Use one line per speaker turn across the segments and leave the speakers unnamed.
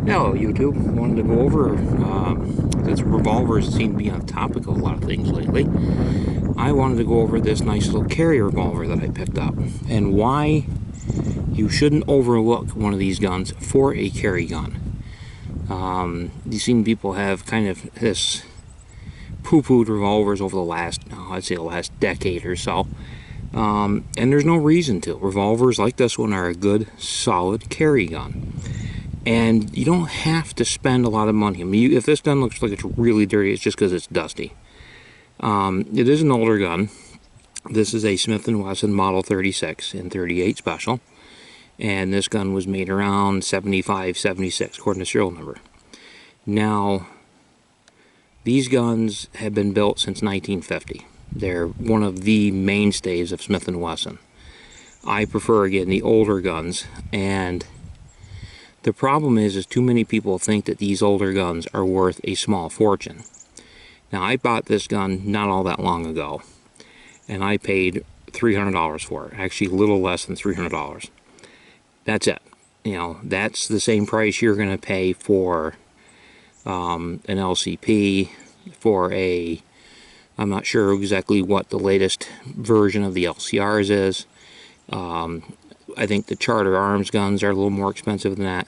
Hello YouTube, wanted to go over, since revolvers seem to be on topic of a lot of things lately, I wanted to go over this nice little carry revolver that I picked up, and why you shouldn't overlook one of these guns for a carry gun. You've seen people have kind of this poo-pooed revolvers over the last, I'd say the last decade or so, and there's no reason to. Revolvers like this one are a good, solid carry gun. And you don't have to spend a lot of money. I mean, if this gun looks like it's really dirty, it's just because it's dusty. It is an older gun. This is a Smith Wesson Model 36 in 38 Special. And this gun was made around 75, 76, according to serial number. Now, these guns have been built since 1950. They're one of the mainstays of Smith & Wesson. I prefer, again, the older guns, and the problem is too many people think that these older guns are worth a small fortune. Now, I bought this gun not all that long ago, and I paid $300 for it. Actually, a little less than $300. That's it. You know, that's the same price you're going to pay for an LCP, for a, I'm not sure exactly what the latest version of the LCRs is. I think the Charter Arms guns are a little more expensive than that.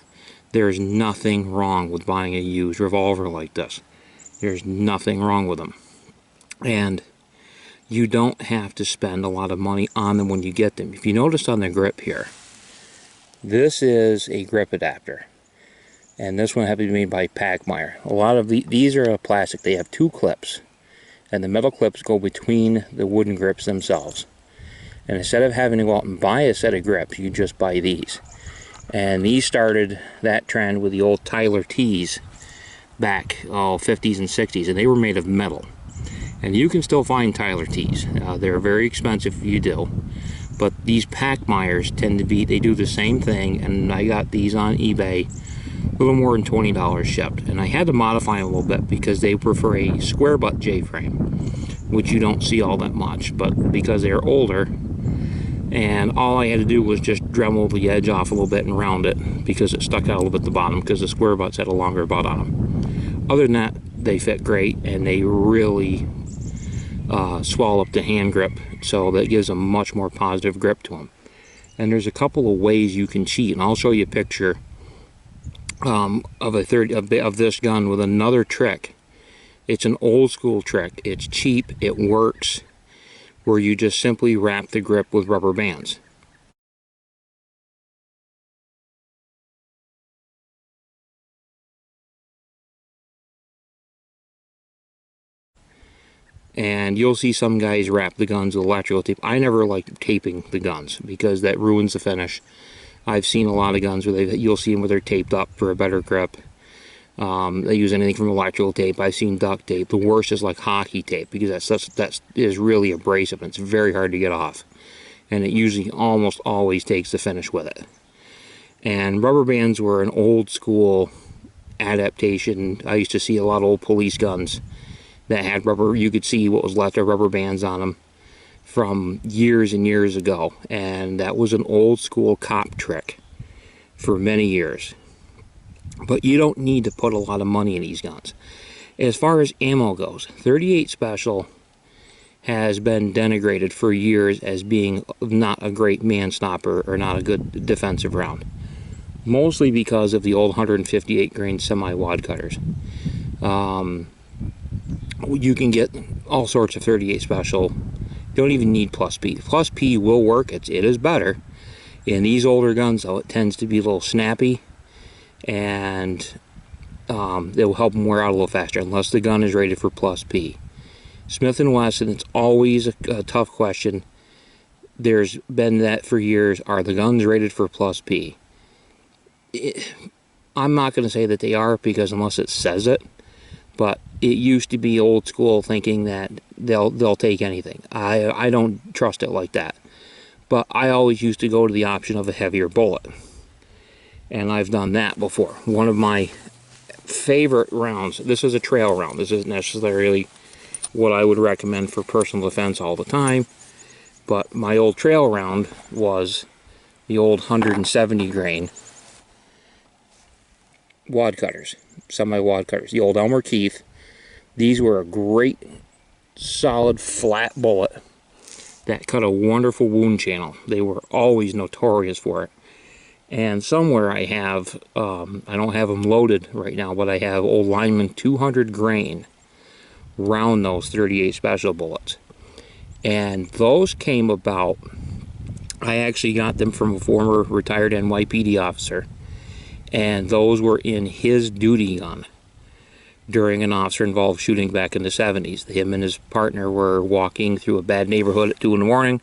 There's nothing wrong with buying a used revolver like this. There's nothing wrong with them. And you don't have to spend a lot of money on them when you get them. If you notice on the grip here, this is a grip adapter. And this one happened to be made by Packmeyer. A lot of these are plastic. They have two clips. And the metal clips go between the wooden grips themselves. And instead of having to go out and buy a set of grips, you just buy these. And these started that trend with the old Tyler T's back, 50s and 60s, and they were made of metal. And you can still find Tyler T's. They're very expensive if you do. But these Packmeyers tend to be, they do the same thing, and I got these on eBay, a little more than $20 shipped. And I had to modify them a little bit because they prefer a square butt J-frame, which you don't see all that much. But because they're older, and all I had to do was just Dremel the edge off a little bit and round it because it stuck out a little bit at the bottom because the square butts had a longer butt on them. Other than that, they fit great, and they really swell up the hand grip, so that gives a much more positive grip to them. And there's a couple of ways you can cheat, and I'll show you a picture of this gun with another trick. It's an old school trick. It's cheap, it works, where you just simply wrap the grip with rubber bands. And you'll see some guys wrap the guns with electrical tape. I never like taping the guns because that ruins the finish. I've seen a lot of guns where you'll see them where they're taped up for a better grip. They use anything from electrical tape. I've seen duct tape. The worst is like hockey tape because that is really abrasive and it's very hard to get off. And it usually almost always takes the finish with it. And rubber bands were an old school adaptation. I used to see a lot of old police guns that had rubber, you could see what was left of rubber bands on them from years and years ago. And that was an old school cop trick for many years. But you don't need to put a lot of money in these guns. As far as ammo goes, 38 Special has been denigrated for years as being not a great man stopper or not a good defensive round. Mostly because of the old 158 grain semi-wad cutters. You can get all sorts of 38 Special. You don't even need plus P. Plus P will work, it is better. In these older guns, though, it tends to be a little snappy, and it will help them wear out a little faster unless the gun is rated for plus P. Smith & Wesson, it's always a tough question. There's been that for years. Are the guns rated for plus P? I'm not going to say that they are because unless it says it, but it used to be old school thinking that they'll take anything. I don't trust it like that. But I always used to go to the option of a heavier bullet. And I've done that before. One of my favorite rounds, this is a trail round. This isn't necessarily what I would recommend for personal defense all the time. But my old trail round was the old 170 grain wad cutters, semi-wad cutters, the old Elmer Keith. These were a great, solid, flat bullet that cut a wonderful wound channel. They were always notorious for it. And somewhere I have, I don't have them loaded right now, but I have old Lineman 200 grain round nose 38 special bullets. And those came about, I actually got them from a former retired NYPD officer, and those were in his duty gun during an officer-involved shooting back in the 70s. Him and his partner were walking through a bad neighborhood at 2 in the morning,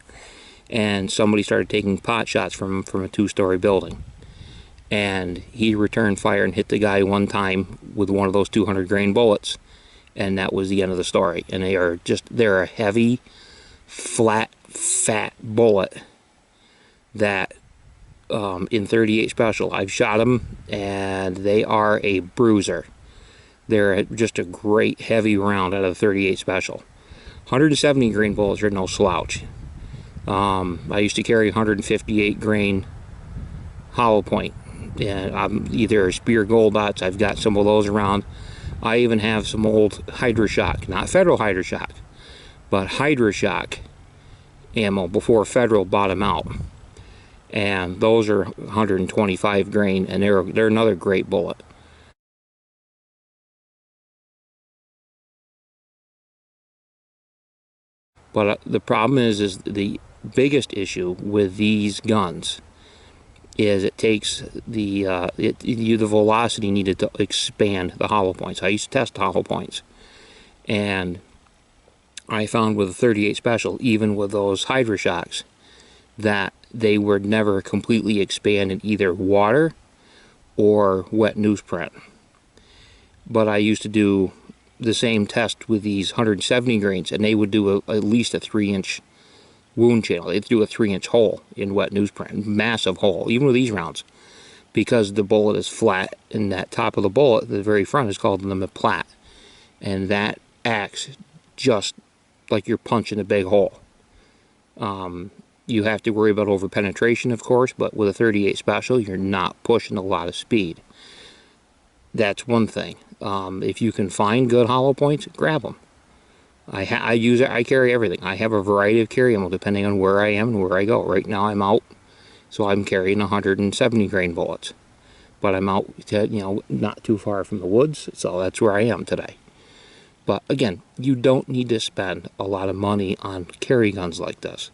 and somebody started taking pot shots from a 2-story building. And he returned fire and hit the guy one time with one of those 200 grain bullets, and that was the end of the story. And they're a heavy, flat, fat bullet that in 38 special, I've shot them, and they are a bruiser. They're just a great heavy round out of the 38 special. 170 grain bullets are no slouch. I used to carry 158 grain hollow point. And either Spear Gold Dots, I've got some of those around. I even have some old Hydra Shock, not Federal Hydra Shock, but Hydra Shock ammo before Federal bought them out. And those are 125 grain, and they're another great bullet. But the problem is the biggest issue with these guns is it takes the velocity needed to expand the hollow points. I used to test hollow points, and I found with the 38 special, even with those Hydra Shocks, that they would never completely expand in either water or wet newsprint. But I used to do the same test with these 170 grains, and they would do at least a 3-inch wound channel. They'd do a 3-inch hole in wet newsprint, massive hole, even with these rounds, because the bullet is flat, and that top of the bullet, the very front, is called the plat, and that acts just like you're punching a big hole. You have to worry about over penetration, of course, but with a 38 special, you're not pushing a lot of speed. That's one thing. If you can find good hollow points, grab them. I carry everything. I have a variety of carry ammo depending on where I am and where I go. Right now I'm out, so I'm carrying 170 grain bullets. But I'm out, not too far from the woods, so that's where I am today. But again, you don't need to spend a lot of money on carry guns like this.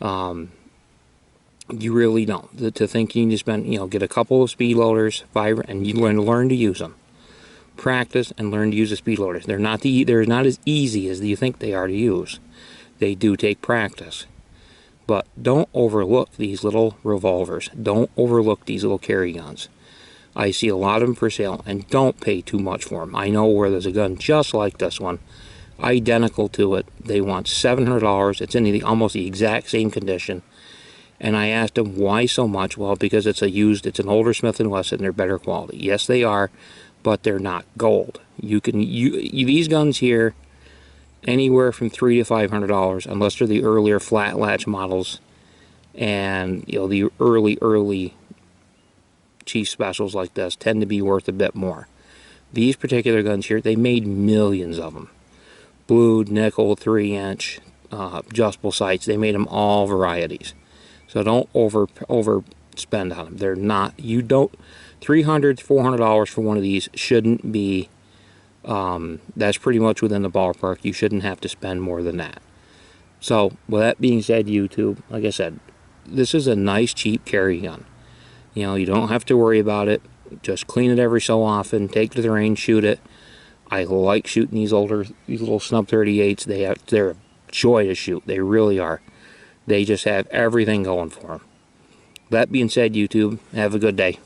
You really don't. To think you need to spend, get a couple of speed loaders, and you learn to use them. Practice and learn to use the speed loaders. They're not as easy as you think they are to use. They do take practice. But don't overlook these little revolvers. Don't overlook these little carry guns. I see a lot of them for sale, and don't pay too much for them. I know where there's a gun just like this one, identical to it. They want $700. It's in almost the exact same condition. And I asked them why so much. Well, because it's an older Smith Wesson, and they're better quality. Yes, they are, but they're not gold. These guns here, anywhere from $300 to $500, unless they're the earlier flat latch models, and the early Chief specials like this tend to be worth a bit more. These particular guns here, they made millions of them. Blued, nickel, 3-inch, adjustable sights. They made them all varieties. So don't overspend on them. They're not. $300, $400 for one of these shouldn't be. That's pretty much within the ballpark. You shouldn't have to spend more than that. So with that being said, YouTube, like I said, this is a nice cheap carry gun. You don't have to worry about it. Just clean it every so often. Take it to the range, shoot it. I like shooting these little snub 38s. They're a joy to shoot. They really are. They just have everything going for them. That being said, YouTube, have a good day.